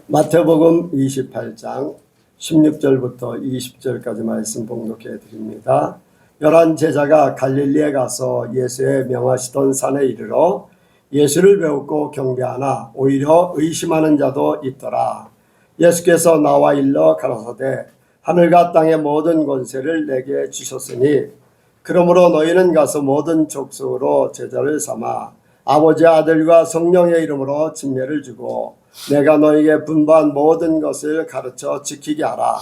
마태복음 28장 16절부터 20절까지 말씀 봉독해 드립니다. 11 제자가 갈릴리에 가서 예수의 명하시던 산에 이르러 예수를 배우고 경배하나 오히려 의심하는 자도 있더라. 예수께서 나와 일러 가라사대 하늘과 땅의 모든 권세를 내게 주셨으니 그러므로 너희는 가서 모든 족속으로 제자를 삼아 아버지 아들과 성령의 이름으로 침례를 주고 내가 너에게 분부한 모든 것을 가르쳐 지키게 하라.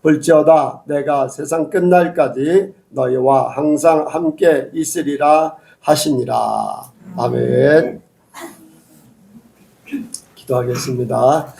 볼지어다 내가 세상 끝날까지 너희와 항상 함께 있으리라 하시니라. 아멘. 기도하겠습니다.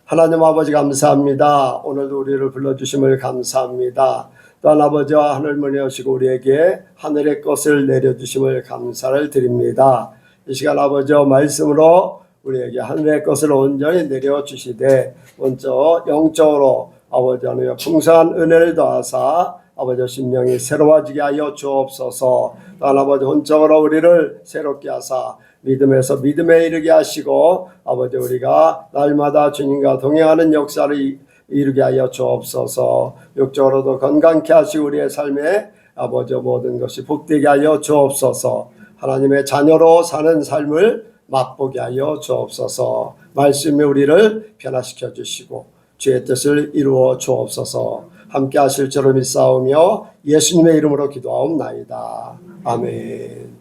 하나님 아버지 감사합니다. 오늘도 우리를 불러주심을 감사합니다. 또한 아버지와 하늘문에 오시고 우리에게 하늘의 것을 내려주심을 감사를 드립니다. 이 시간 아버지와 말씀으로 우리에게 하늘의 것을 온전히 내려주시되 먼저 영적으로 아버지 하나님 풍성한 은혜를 더하사 아버지 심령이 새로워지게 하여 주옵소서. 또한 아버지 혼적으로 우리를 새롭게 하사 믿음에서 믿음에 이르게 하시고 아버지 우리가 날마다 주님과 동행하는 역사를 이루게 하여 주옵소서. 육적으로도 건강케 하시고 우리의 삶에 아버지 모든 것이 복되게 하여 주옵소서. 하나님의 자녀로 사는 삶을 맛보게 하여 주옵소서. 말씀이 우리를 변화시켜 주시고 주의 뜻을 이루어 주옵소서. 함께 하실 줄을 믿사오며 예수님의 이름으로 기도하옵나이다. 아멘.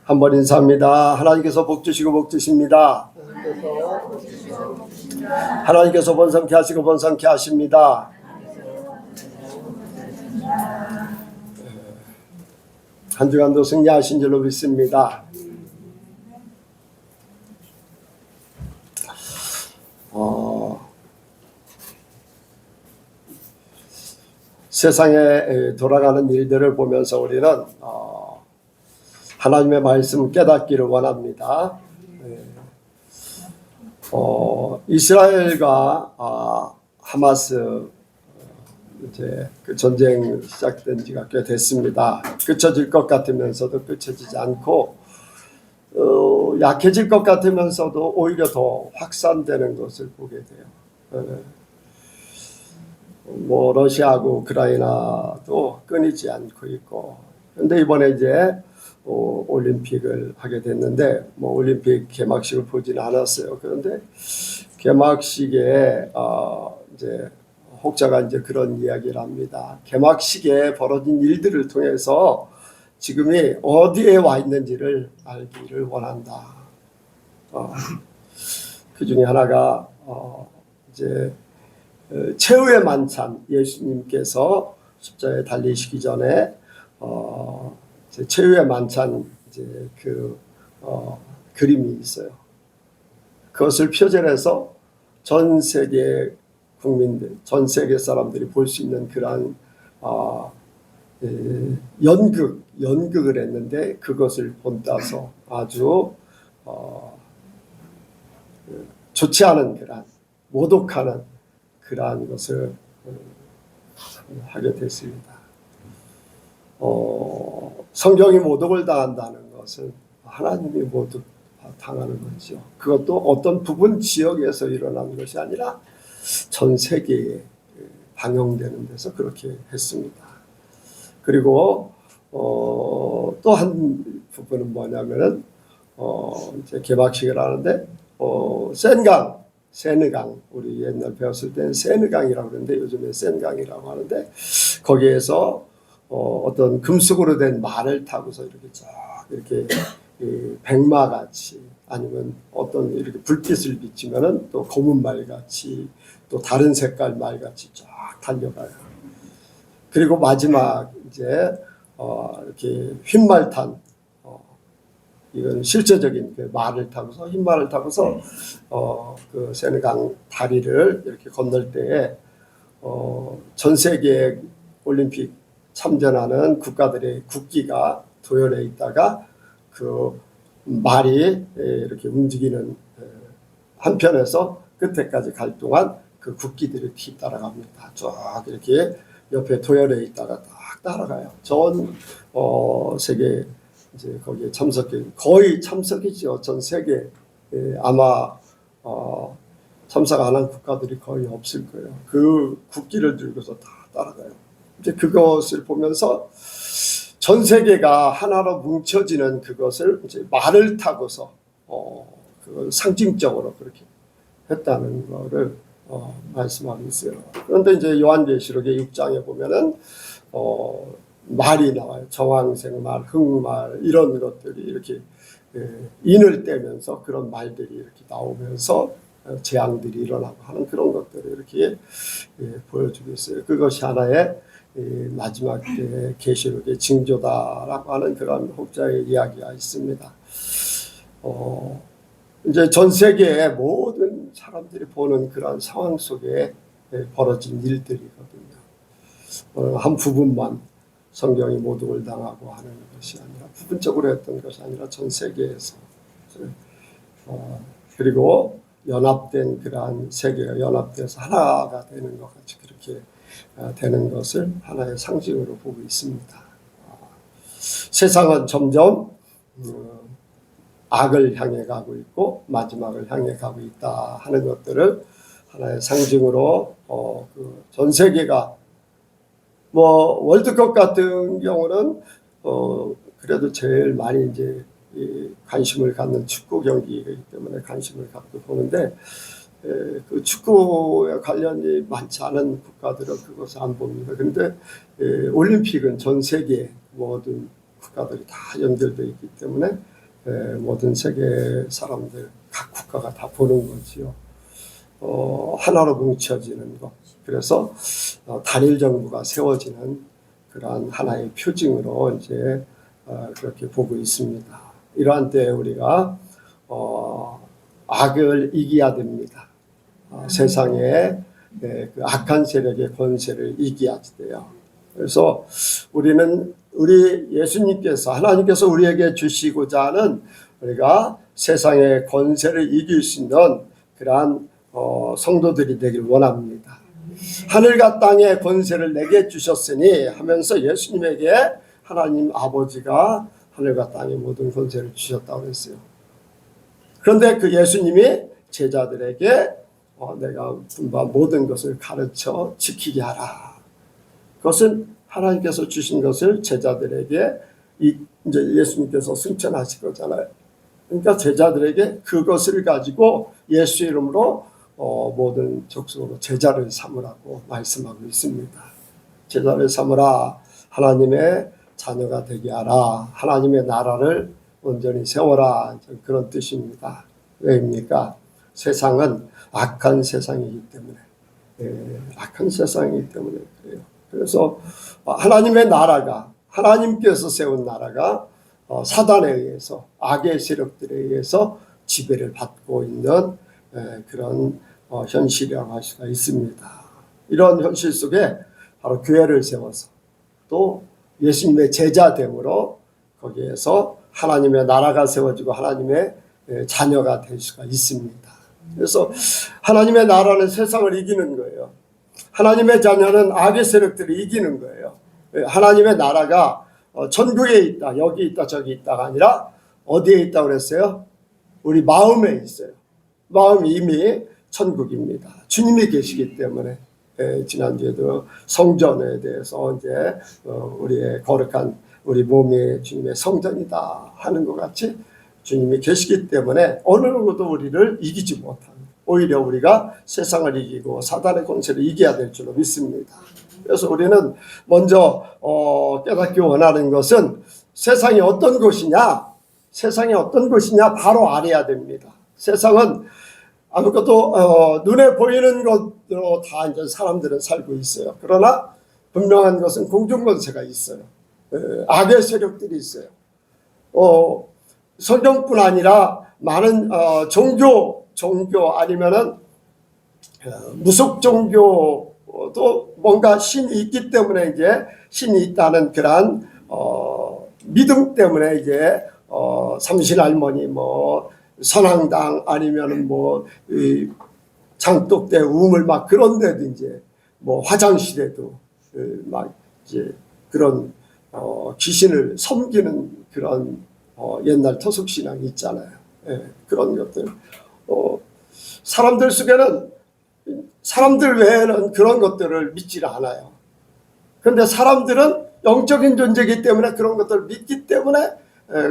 한번 인사합니다. 하나님께서 복 주시고 복 주십니다. 하나님께서 번성케 하시고 번성케 하십니다. 한 주간도 승리하신 줄로 믿습니다. 세상에 돌아가는 일들을 보면서 우리는 하나님의 말씀 깨닫기를 원합니다. 이스라엘과 하마스 이제 그 전쟁 시작된 지가 꽤 됐습니다. 그쳐질 것 같으면서도 그쳐지지 않고 약해질 것 같으면서도 오히려 더 확산되는 것을 보게 돼요. 뭐 러시아하고 우크라이나도 끊이지 않고 있고, 그런데 이번에 이제 올림픽을 하게 됐는데 뭐 올림픽 개막식을 보지는 않았어요. 그런데 개막식에 이제 혹자가 이제 그런 이야기를 합니다. 개막식에 벌어진 일들을 통해서 지금이 어디에 와 있는지를 알기를 원한다. 그 중에 하나가 이제 최후의 만찬, 예수님께서 십자가에 달리시기 전에 최후의 만찬 이제 그 그림이 있어요. 그것을 표절해서 전 세계 국민들, 전 세계 사람들이 볼 수 있는 그러한 연극을 했는데 그것을 본따서 아주 좋지 않은 그러한 모독하는 그러한 것을 하게 됐습니다. 성경이 모독을 당한다는 것은 하나님이 모독 당하는 거죠. 그것도 어떤 부분 지역에서 일어나는 것이 아니라 전 세계에 방영되는 데서 그렇게 했습니다. 그리고 또 한 부분은 뭐냐면은 이제 개막식을 하는데 세느강, 우리 옛날 배웠을 때는 세느강이라고 그러는데 요즘에 센강이라고 하는데, 거기에서 어떤 금속으로 된 말을 타고서 이렇게 쫙 이렇게 백마같이, 아니면 어떤 이렇게 불빛을 비치면은 또 검은 말같이, 또 다른 색깔 말같이 쫙 달려가요. 그리고 마지막 이제 이렇게 흰말 탄, 이건 실제적인 그 말을 타고서, 흰말을 타고서 그 세느강 다리를 이렇게 건널 때에 전 세계 올림픽 참전하는 국가들의 국기가 도열해 있다가 그 말이 이렇게 움직이는 한편에서 끝에까지 갈 동안 그 국기들이 뒤따라갑니다. 쫙 이렇게 옆에 도열해 있다가 딱 따라가요. 전 세계 이제 거기에 참석해, 거의 참석이죠. 전 세계 아마 참사가 안 한 국가들이 거의 없을 거예요. 그 국기를 들고서 다 따라가요. 이제 그것을 보면서 전 세계가 하나로 뭉쳐지는 그것을 이제 말을 타고서 그걸 상징적으로 그렇게 했다는 거를 말씀하고 있어요. 그런데 이제 요한계시록의 6장에 보면은 말이 나와요. 정황생말, 흑말 이런 것들이 이렇게 인을 떼면서 그런 말들이 이렇게 나오면서 재앙들이 일어나고 하는 그런 것들을 이렇게 보여주고 있어요. 그것이 하나의 마지막 때 계시록의 징조다라고 하는 그런 혹자의 이야기가 있습니다. 이제 전 세계의 모든 사람들이 보는 그런 상황 속에 벌어진 일들이거든요. 한 부분만 성경이 모독을 당하고 하는 것이 아니라 부분적으로 했던 것이 아니라 전 세계에서 그리고 연합된 그러한 세계가 연합돼서 하나가 되는 것 같이 그렇게 되는 것을 하나의 상징으로 보고 있습니다. 세상은 점점 악을 향해 가고 있고 마지막을 향해 가고 있다 하는 것들을 하나의 상징으로 전 세계가 뭐 월드컵 같은 경우는 그래도 제일 많이 이제 관심을 갖는 축구 경기이기 때문에 관심을 갖고 보는데 그 축구에 관련이 많지 않은 국가들은 그것을 안 봅니다. 그런데 올림픽은 전 세계 모든 국가들이 다 연결되어 있기 때문에 모든 세계 사람들 각 국가가 다 보는 거지요. 하나로 뭉쳐지는 것. 그래서 단일 정부가 세워지는 그러한 하나의 표징으로 이제 그렇게 보고 있습니다. 이러한 때에 우리가 악을 이겨야 됩니다. 세상의 그 악한 세력의 권세를 이겨야 돼요. 그래서 우리 예수님께서 하나님께서 우리에게 주시고자 하는 우리가 세상의 권세를 이길 수 있는 그러한 성도들이 되길 원합니다. 하늘과 땅의 권세를 내게 주셨으니 하면서 예수님에게 하나님 아버지가 하늘과 땅의 모든 권세를 주셨다고 했어요. 그런데 그 예수님이 제자들에게 내가 모든 것을 가르쳐 지키게 하라. 그것은 하나님께서 주신 것을 제자들에게 이제 예수님께서 승천하실 거잖아요. 그러니까 제자들에게 그것을 가지고 예수 이름으로 모든 족속으로 제자를 삼으라고 말씀하고 있습니다. 제자를 삼으라. 하나님의 자녀가 되게 하라. 하나님의 나라를 온전히 세워라. 그런 뜻입니다. 왜입니까? 세상은 악한 세상이기 때문에 악한 세상이기 때문에 그래요. 그래서 하나님의 나라가 하나님께서 세운 나라가 사단에 의해서 악의 세력들에 의해서 지배를 받고 있는 그런 현실이라고 할 수가 있습니다. 이런 현실 속에 바로 교회를 세워서 또 예수님의 제자됨으로 거기에서 하나님의 나라가 세워지고 하나님의 자녀가 될 수가 있습니다. 그래서 하나님의 나라는 세상을 이기는 거예요. 하나님의 자녀는 악의 세력들을 이기는 거예요. 하나님의 나라가 전국에 있다, 여기 있다, 저기 있다가 아니라 어디에 있다고 그랬어요? 우리 마음에 있어요. 마음이 이미 천국입니다. 주님이 계시기 때문에 지난주에도 성전에 대해서 이제 우리의 거룩한 우리 몸이 주님의 성전이다 하는 것 같이 주님이 계시기 때문에 어느 누구도 우리를 이기지 못합니다. 오히려 우리가 세상을 이기고 사단의 권세를 이겨야 될 줄로 믿습니다. 그래서 우리는 먼저 깨닫기 원하는 것은 세상이 어떤 곳이냐, 세상이 어떤 곳이냐 바로 알아야 됩니다. 세상은 아무것도 눈에 보이는 것으로 다 이제 사람들은 살고 있어요. 그러나 분명한 것은 공중권세가 있어요. 악의 세력들이 있어요. 성경뿐 아니라 많은 종교 아니면은 무속 종교도 뭔가 신이 있기 때문에 이제 신이 있다는 그러한 믿음 때문에 이제 삼신할머니 뭐 선앙당 아니면은 뭐 장독대 우물 막 그런 데도 이제 뭐 화장실에도 막 이제 그런 귀신을 섬기는 그런 옛날 토속 신앙이 있잖아요. 그런 것들 사람들 속에는 사람들 외에는 그런 것들을 믿지 않아요. 그런데 사람들은 영적인 존재이기 때문에 그런 것들을 믿기 때문에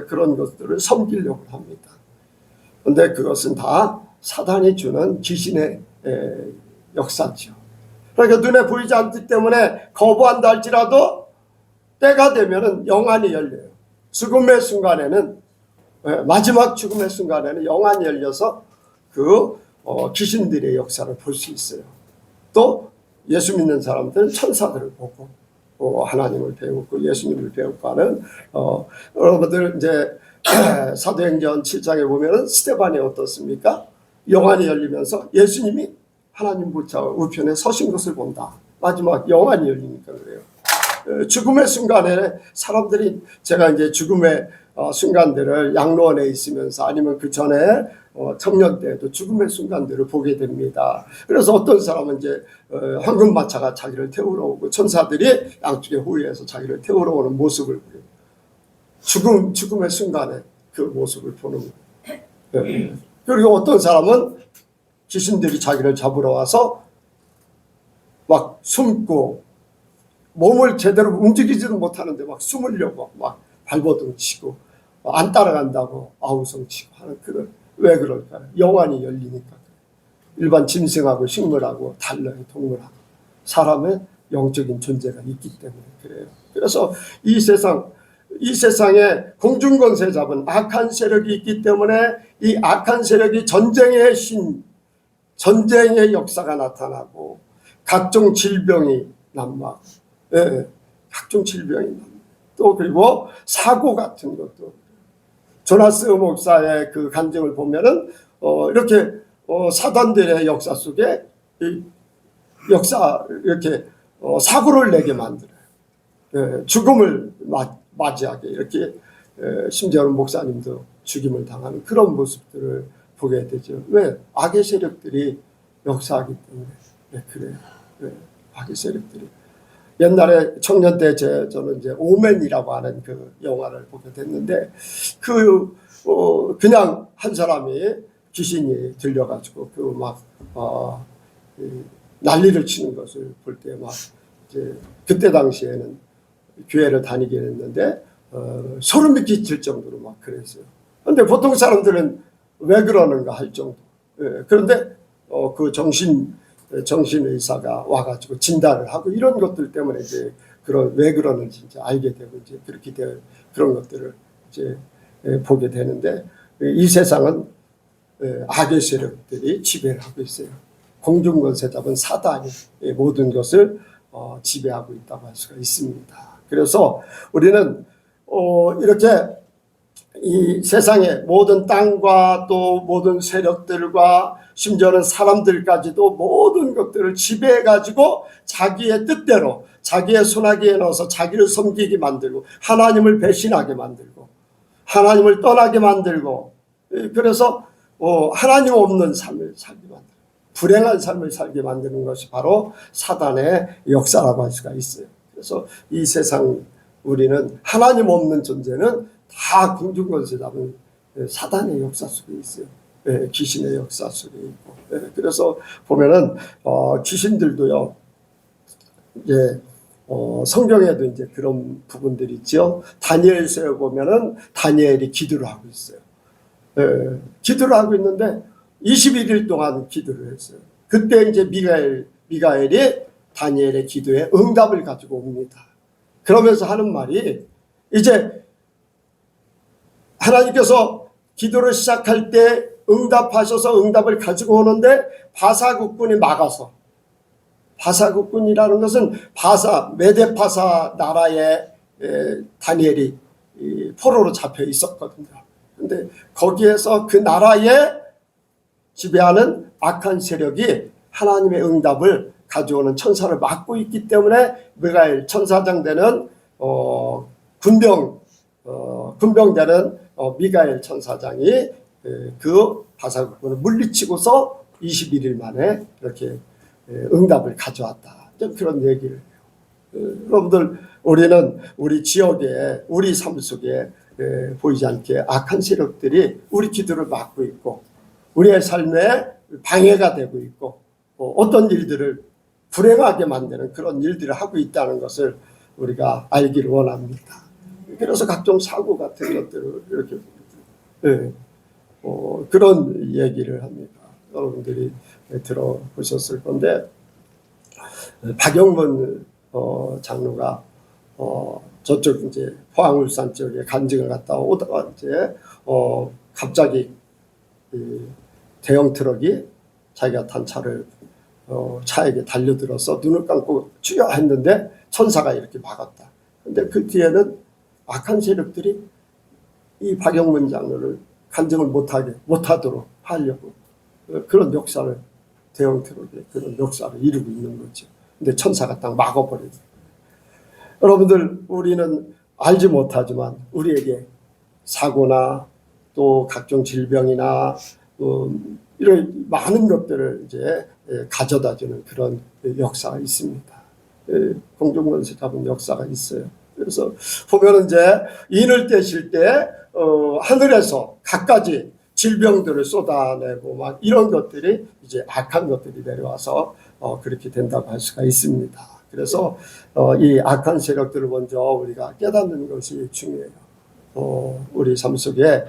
그런 것들을 섬기려고 합니다. 그런데 그것은 다 사단이 주는 귀신의 역사죠. 그러니까 눈에 보이지 않기 때문에 거부한다 할지라도 때가 되면은 영안이 열려요. 죽음의 순간에는, 마지막 죽음의 순간에는 영안이 열려서 그 귀신들의 역사를 볼 수 있어요. 또 예수 믿는 사람들은 천사들을 보고 하나님을 배우고 예수님을 배우고 하는 여러분들 이제 사도행전 7장에 보면은 스데반이 어떻습니까? 영안이 열리면서 예수님이 하나님 보좌 우편에 서신 것을 본다. 마지막 영안이 열리니까 그래요. 죽음의 순간에 사람들이, 제가 이제 죽음의 순간들을 양로원에 있으면서 아니면 그 전에 청년 때에도 죽음의 순간들을 보게 됩니다. 그래서 어떤 사람은 이제 황금마차가 자기를 태우러 오고 천사들이 양쪽에 호위해서 자기를 태우러 오는 모습을 보여요. 죽음의 순간에 그 모습을 보는 거예요. 그리고 어떤 사람은 귀신들이 자기를 잡으러 와서 막 숨고 몸을 제대로 움직이지도 못하는데 막 숨으려고 막 발버둥 치고 안 따라간다고 아우성 치고 하는 그런, 왜 그럴까요? 영안이 열리니까. 일반 짐승하고 식물하고 달라요. 동물하고 사람의 영적인 존재가 있기 때문에 그래요. 그래서 이 세상에 공중권세 잡은 악한 세력이 있기 때문에 이 악한 세력이 전쟁의 신, 전쟁의 역사가 나타나고 각종 질병이 난무하고, 각종 질병이 난무하고, 또 그리고 사고 같은 것도. 조나스 목사의 그 간증을 보면은 이렇게 사단들의 역사 속에 이렇게 사고를 내게 만들어요. 죽음을 맞이하게 이렇게, 심지어는 목사님도 죽임을 당하는 그런 모습들을 보게 되죠. 왜? 악의 세력들이 역사하기 때문에. 그래요. 악의 세력들이. 옛날에 청년 때 저는 이제 오맨이라고 하는 그 영화를 보게 됐는데, 그냥 한 사람이 귀신이 들려가지고 난리를 치는 것을 볼 때 막 이제 그때 당시에는 교회를 다니게 했는데 소름이 끼칠 정도로 막 그랬어요. 그런데 보통 사람들은 왜 그러는가 할 정도. 그런데 그 정신의사가 와가지고 진단을 하고 이런 것들 때문에 이제 왜 그러는지 이제 알게 되고 이제 그렇게 그런 것들을 이제 보게 되는데, 이 세상은 악의 세력들이 지배를 하고 있어요. 공중권세 잡은 사단이 모든 것을 지배하고 있다고 할 수가 있습니다. 그래서 우리는 이렇게 이 세상의 모든 땅과 또 모든 세력들과 심지어는 사람들까지도 모든 것들을 지배해가지고 자기의 뜻대로 자기의 손아귀에 넣어서 자기를 섬기게 만들고 하나님을 배신하게 만들고 하나님을 떠나게 만들고, 그래서 하나님 없는 삶을 살게 만들고 불행한 삶을 살게 만드는 것이 바로 사단의 역사라고 할 수가 있어요. 그래서 이 세상 우리는 하나님 없는 존재는 다 공중권세 잡은 사단의 역사 속에 있어요. 귀신의 역사 속에 있고. 그래서 보면은 귀신들도요, 이제 성경에도 이제 그런 부분들이 있죠. 다니엘서에 보면은 다니엘이 기도를 하고 있어요. 기도를 하고 있는데 21일 동안 기도를 했어요. 그때 이제 미가엘이 다니엘의 기도에 응답을 가지고 옵니다. 그러면서 하는 말이, 이제 하나님께서 기도를 시작할 때 응답하셔서 응답을 가지고 오는데 바사국군이 막아서, 바사국군이라는 것은 메데파사 나라에 다니엘이 포로로 잡혀 있었거든요. 그런데 거기에서 그 나라에 지배하는 악한 세력이 하나님의 응답을 가져오는 천사를 막고 있기 때문에 미가엘 천사장 되는 군병 되는 미가엘 천사장이 그 바사국군을 물리치고서 21일 만에 이렇게 응답을 가져왔다. 그런 얘기를 해요. 여러분들, 우리는 우리 지역에, 우리 삶 속에 보이지 않게 악한 세력들이 우리 기도를 막고 있고 우리의 삶에 방해가 되고 있고 어떤 일들을 불행하게 만드는 그런 일들을 하고 있다는 것을 우리가 알기를 원합니다. 그래서 각종 사고 같은 것들을 이렇게 그런 얘기를 합니다. 여러분들이 들어보셨을 건데 박영문 장로가 저쪽 이제 포항울산 쪽에 간증을 갔다 오다가 이제 갑자기 대형 트럭이 자기가 탄 차를 차에게 달려들어서 눈을 감고 죽여 했는데 천사가 이렇게 막았다. 근데 그 뒤에는 악한 세력들이 이 박영문 장로를 간증을 못하도록 하려고 그런 역사를 대형 트럭의 그런 역사를 이루고 있는 거죠. 근데 천사가 딱 막아버리고. 여러분들 우리는 알지 못하지만 우리에게 사고나 또 각종 질병이나 이런 많은 것들을 이제 가져다주는 그런 역사가 있습니다. 공중권세 잡은 역사가 있어요. 그래서 보면 이제 인을 떼실 때 하늘에서 갖가지 질병들을 쏟아내고 막 이런 것들이 이제 악한 것들이 내려와서 그렇게 된다고 할 수가 있습니다. 그래서 이 악한 세력들을 먼저 우리가 깨닫는 것이 중요해요. 우리 삶 속에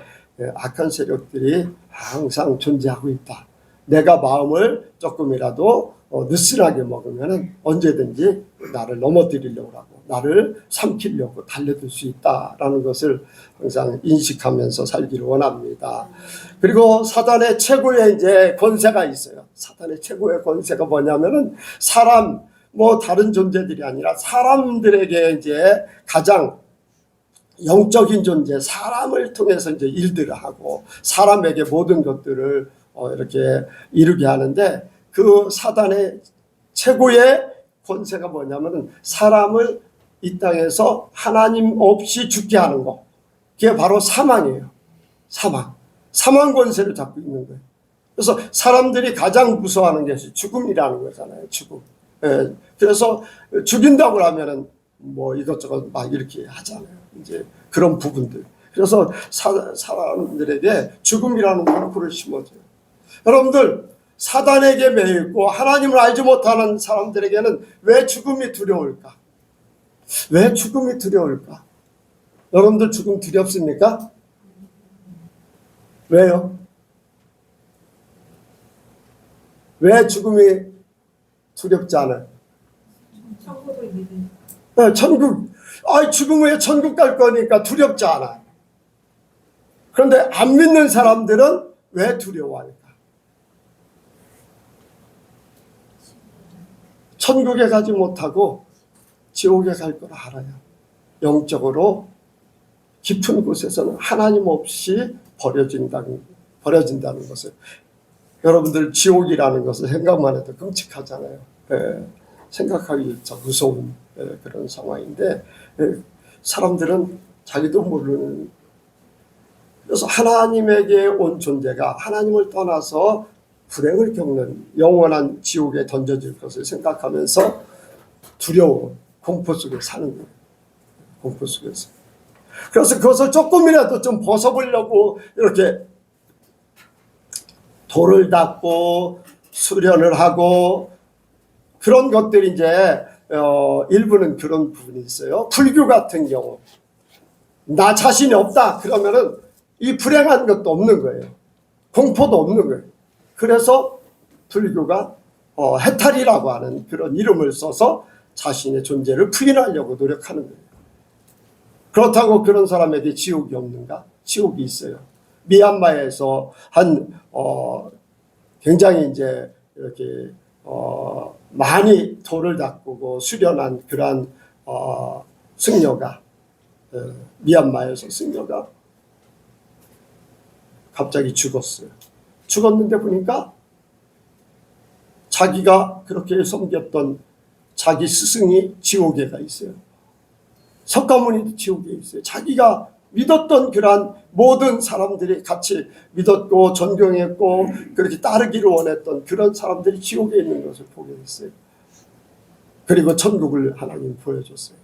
악한 세력들이 항상 존재하고 있다. 내가 마음을 조금이라도 느슨하게 먹으면 언제든지 나를 넘어뜨리려고 하고 나를 삼키려고 달려들 수 있다라는 것을 항상 인식하면서 살기를 원합니다. 그리고 사단의 최고의 이제 권세가 있어요. 사단의 최고의 권세가 뭐냐면은 사람 다른 존재들이 아니라 사람들에게 이제 가장 영적인 존재, 사람을 통해서 이제 일들을 하고 사람에게 모든 것들을 이렇게 이루게 하는데 그 사단의 최고의 권세가 뭐냐면은 사람을 이 땅에서 하나님 없이 죽게 하는 거. 그게 바로 사망이에요. 사망 권세를 잡고 있는 거예요. 그래서 사람들이 가장 무서워하는 것이 죽음이라는 거잖아요. 죽음. 그래서 죽인다고 하면은 이것저것 막 이렇게 하잖아요. 이제 그런 부분들. 그래서 사람들에게 죽음이라는 공포를 심어줘요. 여러분들 사단에게 매이고 하나님을 알지 못하는 사람들에게는 왜 죽음이 두려울까? 왜 죽음이 두려울까? 여러분들 죽음 두렵습니까? 왜요? 왜 죽음이 두렵지 않아요? 천국을 믿으니까. 네, 죽음 후에 천국 갈 거니까 두렵지 않아요. 그런데 안 믿는 사람들은 왜 두려워할까? 천국에 가지 못하고 지옥에 갈 걸 알아요. 영적으로 깊은 곳에서는 하나님 없이 버려진다는 것을. 여러분들 지옥이라는 것을 생각만 해도 끔찍하잖아요. 생각하기 참 무서운 그런 상황인데 사람들은 자기도 모르는, 그래서 하나님에게 온 존재가 하나님을 떠나서 불행을 겪는 영원한 지옥에 던져질 것을 생각하면서 두려워 공포 속에 사는 거예요. 공포 속에서. 그래서 그것을 조금이라도 좀 벗어보려고 이렇게 돌을 닦고 수련을 하고 그런 것들이 이제 일부는 그런 부분이 있어요. 불교 같은 경우 나 자신이 없다 그러면은 이 불행한 것도 없는 거예요. 공포도 없는 거예요. 그래서 불교가 해탈이라고 하는 그런 이름을 써서 자신의 존재를 부인하려고 노력하는 거예요. 그렇다고 그런 사람에게 지옥이 없는가? 지옥이 있어요. 미얀마에서 굉장히 이제 이렇게 많이 돌을 닦고 수련한 그러한 승려가 미얀마에서 승려가 갑자기 죽었어요. 죽었는데 보니까 자기가 그렇게 섬겼던 자기 스승이 지옥에 가 있어요. 석가모니도 지옥에 있어요. 자기가 믿었던 그러한 모든 사람들이 같이 믿었고 존경했고 그렇게 따르기를 원했던 그런 사람들이 지옥에 있는 것을 보게 됐어요. 그리고 천국을 하나님 보여줬어요.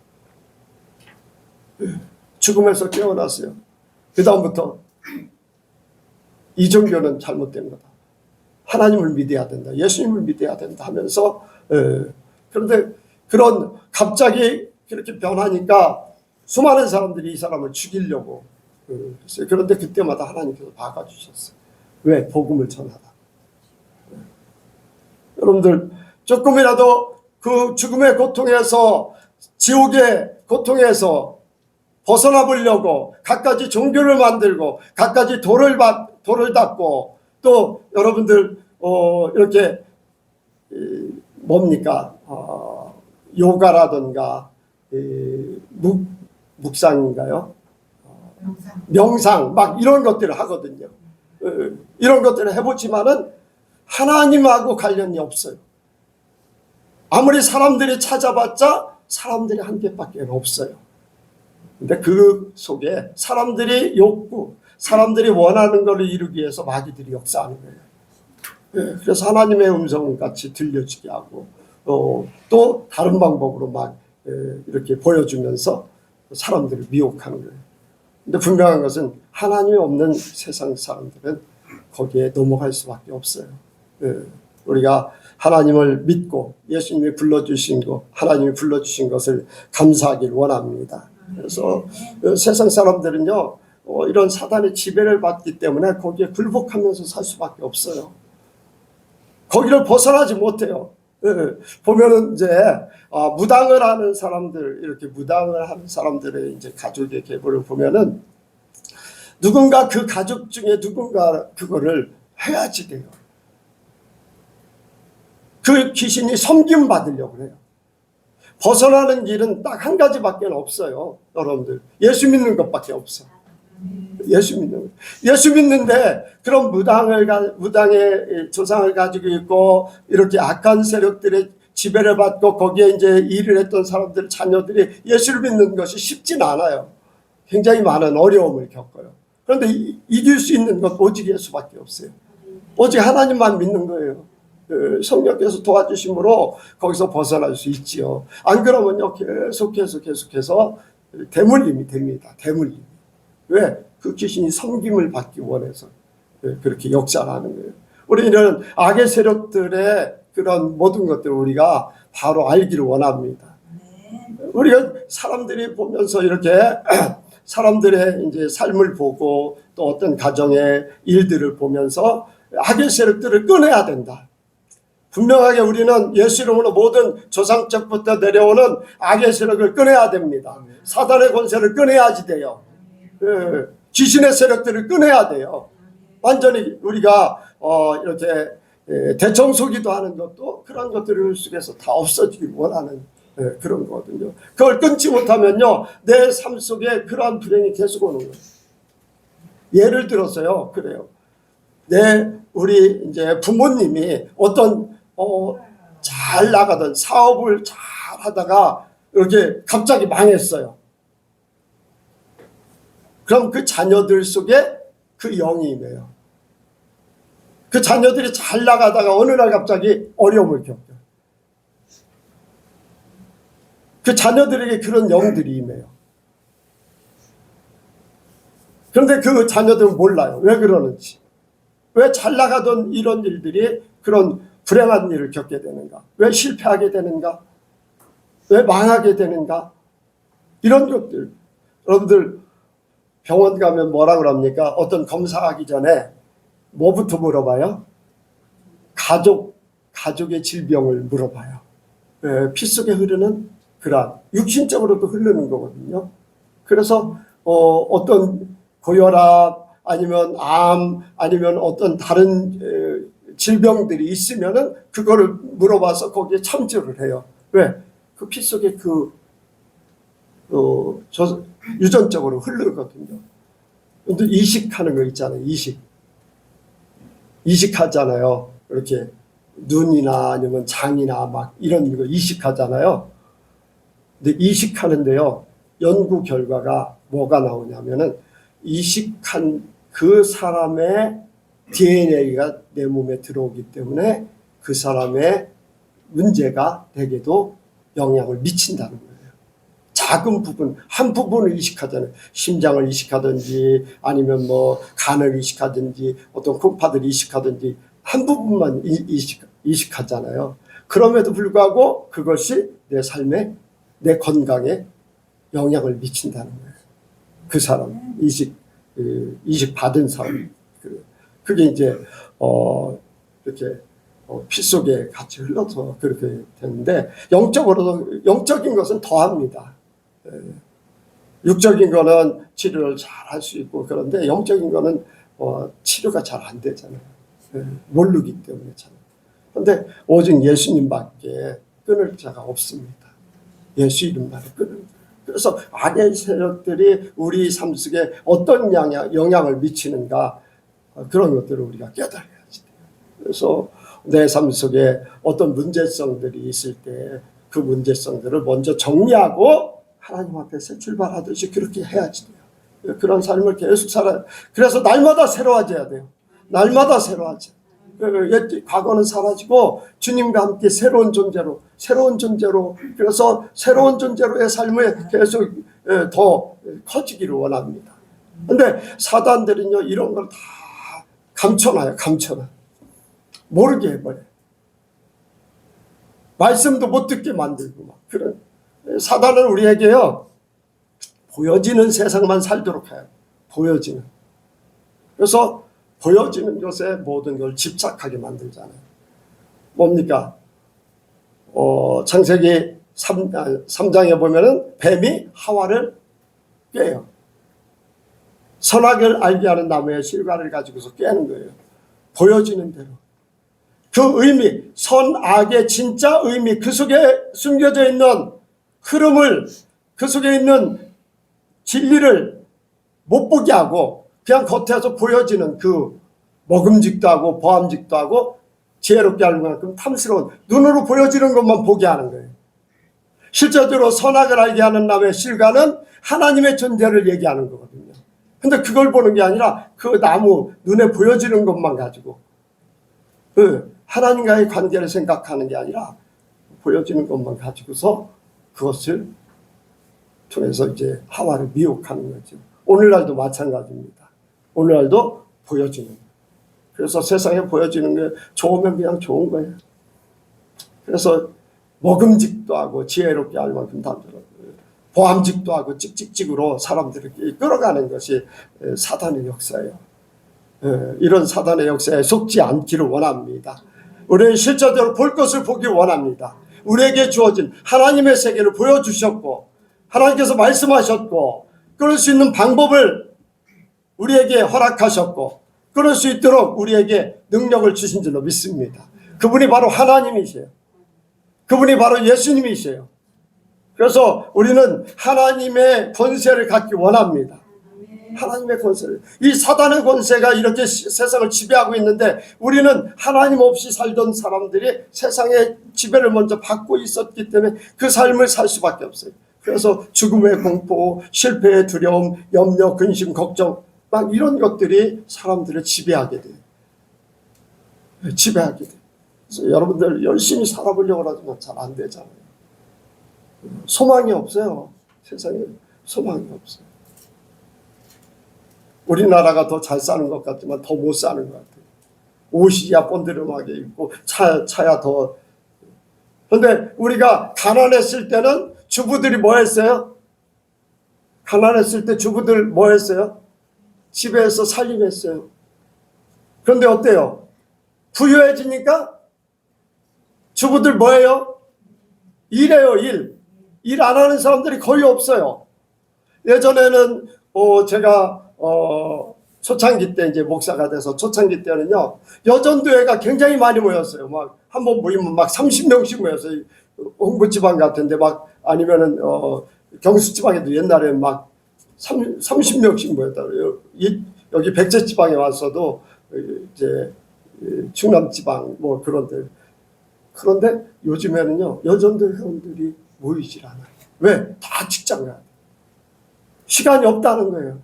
죽음에서 깨어났어요. 그 다음부터 이 종교는 잘못된 거다. 하나님을 믿어야 된다. 예수님을 믿어야 된다 하면서 그런데 그런 갑자기 그렇게 변하니까 수많은 사람들이 이 사람을 죽이려고 했어요. 그런데 그때마다 하나님께서 막아주셨어요. 왜? 복음을 전하다. 여러분들 조금이라도 그 죽음의 고통에서 지옥의 고통에서 벗어나 보려고 갖가지 종교를 만들고 갖가지 돌을 닦고 또 여러분들 이렇게 뭡니까 요가라든가 묵상인가요? 명상 막 이런 것들을 하거든요. 이런 것들을 해보지만은 하나님하고 관련이 없어요. 아무리 사람들이 찾아봤자 사람들이 한 개밖에 없어요. 근데 그 속에 사람들이 욕구, 사람들이 원하는 것을 이루기 위해서 마귀들이 역사하는 거예요. 그래서 하나님의 음성을 같이 들려주게 하고 또 다른 방법으로 막 이렇게 보여주면서 사람들을 미혹하는 거예요. 근데 분명한 것은 하나님이 없는 세상 사람들은 거기에 넘어갈 수밖에 없어요. 우리가 하나님을 믿고 예수님이 불러주신 것, 하나님이 불러주신 것을 감사하길 원합니다. 그래서 세상 사람들은요 이런 사단의 지배를 받기 때문에 거기에 굴복하면서 살 수밖에 없어요. 거기를 벗어나지 못해요. 보면은 이제 무당을 하는 사람들, 이렇게 무당을 하는 사람들의 이제 가족의 계보를 보면은 누군가 그 가족 중에 누군가 그거를 해야지 돼요. 그 귀신이 섬김 받으려고 해요. 벗어나는 길은 딱 한 가지밖에 없어요. 여러분들 예수 믿는 것밖에 없어. 예수 믿는데 그런 무당의 조상을 가지고 있고 이렇게 악한 세력들의 지배를 받고 거기에 이제 일을 했던 사람들 자녀들이 예수를 믿는 것이 쉽진 않아요. 굉장히 많은 어려움을 겪어요. 그런데 이길 수 있는 것 오직 예수밖에 없어요. 오직 하나님만 믿는 거예요. 성령께서 도와주심으로 거기서 벗어날 수 있지요. 안 그러면요 계속해서 대물림이 됩니다. 대물림. 왜? 그 귀신이 섬김을 받기 원해서 그렇게 역사를 하는 거예요. 우리는 악의 세력들의 그런 모든 것들을 우리가 바로 알기를 원합니다. 우리가 사람들이 보면서 이렇게 사람들의 이제 삶을 보고 또 어떤 가정의 일들을 보면서 악의 세력들을 끊어야 된다. 분명하게 우리는 예수 이름으로 모든 조상적부터 내려오는 악의 세력을 끊어야 됩니다. 사단의 권세를 끊어야지 돼요. 귀신의 세력들을 끊어야 돼요. 완전히 우리가 이렇게 대청소기도 하는 것도 그런 것들을 속에서 다 없어지기 원하는 그런 거거든요. 그걸 끊지 못하면요 내 삶 속에 그러한 불행이 계속 오는 거예요. 예를 들어서요 그래요. 우리 이제 부모님이 어떤 잘 나가던 사업을 잘 하다가 이렇게 갑자기 망했어요. 그럼 그 자녀들 속에 그 영이 임해요. 그 자녀들이 잘 나가다가 어느 날 갑자기 어려움을 겪어요. 그 자녀들에게 그런 영들이 임해요. 그런데 그 자녀들은 몰라요. 왜 그러는지. 왜 잘 나가던 이런 일들이 그런 불행한 일을 겪게 되는가? 왜 실패하게 되는가? 왜 망하게 되는가? 이런 것들. 여러분들 병원 가면 뭐라 그럽니까? 어떤 검사하기 전에 뭐부터 물어봐요? 가족의 질병을 물어봐요. 피 속에 흐르는 그러한 육신적으로도 흐르는 거거든요. 그래서 어떤 고혈압 아니면 암 아니면 어떤 다른 질병들이 있으면은 그거를 물어봐서 거기에 참조를 해요. 왜? 그 피 속에 유전적으로 흐르거든요. 근데 이식하는 거 있잖아요. 이식하잖아요. 이렇게 눈이나 아니면 장이나 막 이런 거 이식하잖아요. 근데 이식하는데요. 연구 결과가 뭐가 나오냐면은 이식한 그 사람의 DNA가 내 몸에 들어오기 때문에 그 사람의 문제가 되게도 영향을 미친다는 거예요. 작은 부분, 한 부분을 이식하잖아요. 심장을 이식하든지 아니면 뭐 간을 이식하든지 어떤 콩팥을 이식하든지 한 부분만 이식하잖아요. 그럼에도 불구하고 그것이 내 삶에, 내 건강에 영향을 미친다는 거예요. 그 사람, 이식 받은 사람. 그게 이제, 이렇게, 피 속에 같이 흘러서 그렇게 되는데, 영적인 것은 더합니다. 육적인 거는 치료를 잘 할 수 있고, 그런데 영적인 거는 치료가 잘 안 되잖아요. 모르기 때문에 참. 그런데 오직 예수님밖에 끊을 자가 없습니다. 예수 이름만에 끊을. 그래서 악의 세력들이 우리 삶 속에 어떤 영향을 미치는가, 그런 것들을 우리가 깨달아야지 돼요. 그래서 내 삶 속에 어떤 문제성들이 있을 때 그 문제성들을 먼저 정리하고 하나님 앞에서 출발하듯이 그렇게 해야지 돼요. 그런 삶을 계속 살아요. 그래서 날마다 새로워져야 돼요. 날마다 새로워져. 과거는 사라지고 주님과 함께 새로운 존재로, 그래서 새로운 존재로의 삶을 계속 더 커지기를 원합니다. 근데 사단들은요, 이런 걸 다 감춰놔요. 모르게 해버려요. 말씀도 못 듣게 만들고 막 그런. 사단은 우리에게요, 보여지는 세상만 살도록 해요. 보여지는. 그래서 보여지는 것에 모든 걸 집착하게 만들잖아요. 뭡니까? 창세기 3장에 보면은 뱀이 하와를 깨요. 선악을 알게 하는 나무의 실과를 가지고서 깨는 거예요. 보여지는 대로. 그 의미, 선악의 진짜 의미, 그 속에 숨겨져 있는 흐름을, 그 속에 있는 진리를 못 보게 하고 그냥 겉에서 보여지는 그 먹음직도 하고 보암직도 하고 지혜롭게 하는 만큼 탐스러운 눈으로 보여지는 것만 보게 하는 거예요. 실제적으로 선악을 알게 하는 나무의 실과는 하나님의 존재를 얘기하는 거거든요. 근데 그걸 보는 게 아니라 그 나무 눈에 보여지는 것만 가지고 하나님과의 관계를 생각하는 게 아니라 보여지는 것만 가지고서 그것을 통해서 이제 하와를 미혹하는 거죠. 오늘날도 마찬가지입니다. 오늘날도 보여지는 거예요. 그래서 세상에 보여지는 게 좋으면 그냥 좋은 거예요. 그래서 먹음직도 하고 지혜롭게 할 만큼 담대하고 보암직도 하고 찍찍찍으로 사람들을 끌어가는 것이 사단의 역사예요. 이런 사단의 역사에 속지 않기를 원합니다. 우리는 실제적으로 볼 것을 보기 원합니다. 우리에게 주어진 하나님의 세계를 보여주셨고 하나님께서 말씀하셨고 그럴 수 있는 방법을 우리에게 허락하셨고 그럴 수 있도록 우리에게 능력을 주신 줄로 믿습니다. 그분이 바로 하나님이세요. 그분이 바로 예수님이세요. 그래서 우리는 하나님의 권세를 갖기 원합니다. 하나님의 권세를. 이 사단의 권세가 이렇게 세상을 지배하고 있는데 우리는 하나님 없이 살던 사람들이 세상의 지배를 먼저 받고 있었기 때문에 그 삶을 살 수밖에 없어요. 그래서 죽음의 공포, 실패의 두려움, 염려, 근심, 걱정 막 이런 것들이 사람들을 지배하게 돼요. 지배하게 돼요. 그래서 여러분들 열심히 살아보려고 하지만 잘 안 되잖아요. 소망이 없어요. 세상에 소망이 없어요. 우리나라가 더 잘 사는 것 같지만 더 못 사는 것 같아요. 옷이야 본드름하게 입고 차야 더. 그런데 우리가 가난했을 때는 주부들이 뭐 했어요? 가난했을 때 주부들 뭐 했어요? 집에서 살림했어요. 그런데 어때요? 부유해지니까 주부들 뭐 해요? 일해요, 일. 일 안 하는 사람들이 거의 없어요. 예전에는 제가 초창기 때 이제 목사가 돼서 초창기 때는요 여전도회가 굉장히 많이 모였어요. 막 한 번 모이면 막 30명씩 모였어요. 홍보지방 같은데 막 아니면은 경수지방에도 옛날에 막 30명씩 모였다고요. 여기 백제지방에 왔어도 이제 충남지방 뭐 그런데 그런데 요즘에는요 여전도 회원들이 모이질 않아요. 왜? 다 직장 가요. 시간이 없다는 거예요.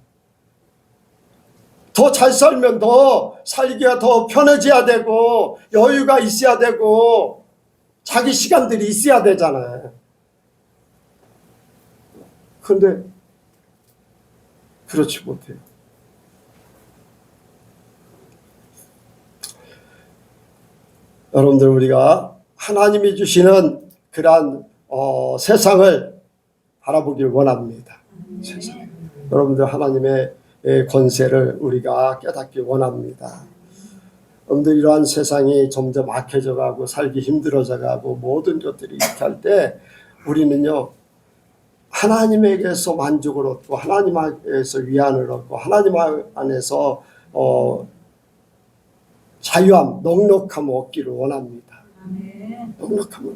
더 잘 살면 더 살기가 더 편해져야 되고 여유가 있어야 되고 자기 시간들이 있어야 되잖아요. 그런데 그렇지 못해요. 여러분들 우리가 하나님이 주시는 그러한 세상을 바라보길 원합니다. 세상. 여러분들 하나님의 권세를 우리가 깨닫기 원합니다. 여러분들 이러한 세상이 점점 악해져 가고 살기 힘들어져 가고 모든 것들이 이렇게 할 때 우리는요 하나님에게서 만족을 얻고 하나님 안에서 위안을 얻고 하나님 안에서 자유함, 넉넉함을 얻기를 원합니다. 넉넉함을.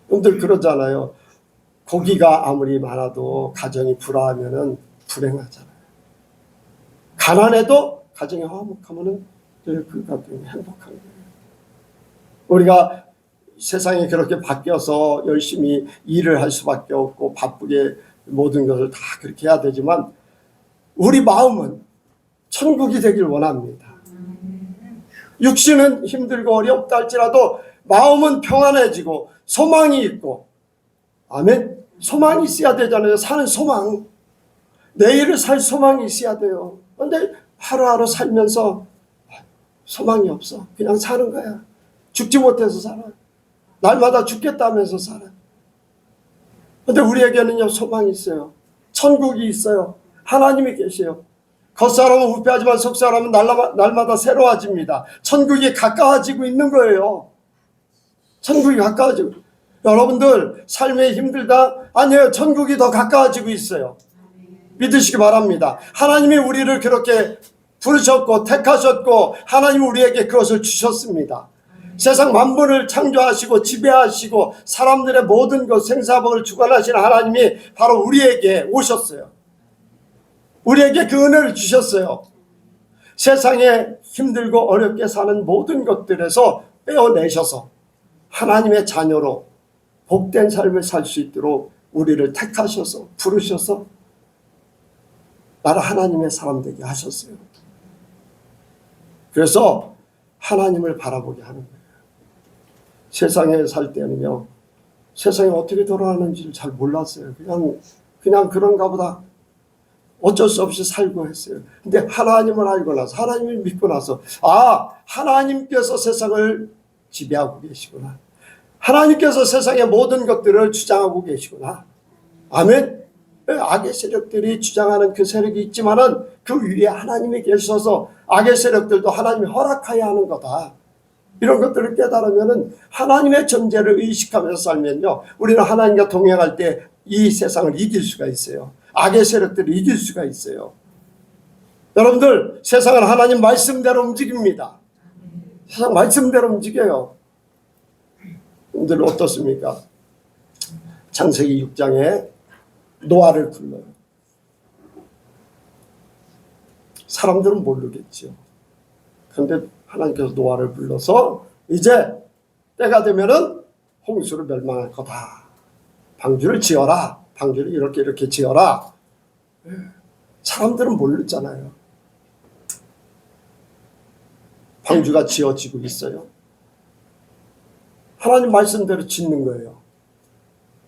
여러분들 그러잖아요. 고기가 아무리 많아도 가정이 불화하면은 불행하잖아요. 가난해도 가정이 화목하면은 그 가정이 행복한 거예요. 우리가 세상이 그렇게 바뀌어서 열심히 일을 할 수밖에 없고 바쁘게 모든 것을 다 그렇게 해야 되지만 우리 마음은 천국이 되길 원합니다. 육신은 힘들고 어렵다 할지라도 마음은 평안해지고 소망이 있고 아멘. 소망이 있어야 되잖아요. 사는 소망. 내일을 살 소망이 있어야 돼요. 그런데 하루하루 살면서 소망이 없어. 그냥 사는 거야. 죽지 못해서 살아. 날마다 죽겠다면서 살아. 그런데 우리에게는요 소망이 있어요. 천국이 있어요. 하나님이 계세요. 겉사람은 후패하지만 속사람은 날마다 새로워집니다. 천국이 가까워지고 있는 거예요. 천국이 가까워지고. 여러분들 삶이 힘들다? 아니에요. 천국이 더 가까워지고 있어요. 믿으시기 바랍니다. 하나님이 우리를 그렇게 부르셨고 택하셨고 하나님이 우리에게 그것을 주셨습니다. 세상 만물을 창조하시고 지배하시고 사람들의 모든 것 생사복을 주관하시는 하나님이 바로 우리에게 오셨어요. 우리에게 그 은혜를 주셨어요. 세상에 힘들고 어렵게 사는 모든 것들에서 빼어내셔서 하나님의 자녀로 복된 삶을 살 수 있도록 우리를 택하셔서 부르셔서 나를 하나님의 사람 되게 하셨어요. 그래서 하나님을 바라보게 하는 거예요. 세상에 살 때는요 세상이 어떻게 돌아가는지를 잘 몰랐어요. 그냥 그런가 보다 어쩔 수 없이 살고 했어요. 근데 하나님을 알고 나서 하나님을 믿고 나서 하나님께서 세상을 지배하고 계시구나. 하나님께서 세상의 모든 것들을 주장하고 계시구나. 아멘. 악의 세력들이 주장하는 그 세력이 있지만은 그 위에 하나님이 계셔서 악의 세력들도 하나님이 허락하여야 하는 거다. 이런 것들을 깨달으면은 하나님의 존재를 의식하면서 살면요 우리는 하나님과 동행할 때 이 세상을 이길 수가 있어요. 악의 세력들을 이길 수가 있어요. 여러분들 세상은 하나님 말씀대로 움직입니다. 세상 말씀대로 움직여요. 여러분들 어떻습니까? 창세기 6장에 노아를 불러요. 사람들은 모르겠죠. 그런데 하나님께서 노아를 불러서 이제 때가 되면은 홍수로 멸망할 거다. 방주를 지어라. 방주를 이렇게 지어라. 사람들은 모르잖아요. 방주가 지어지고 있어요. 하나님 말씀대로 짓는 거예요.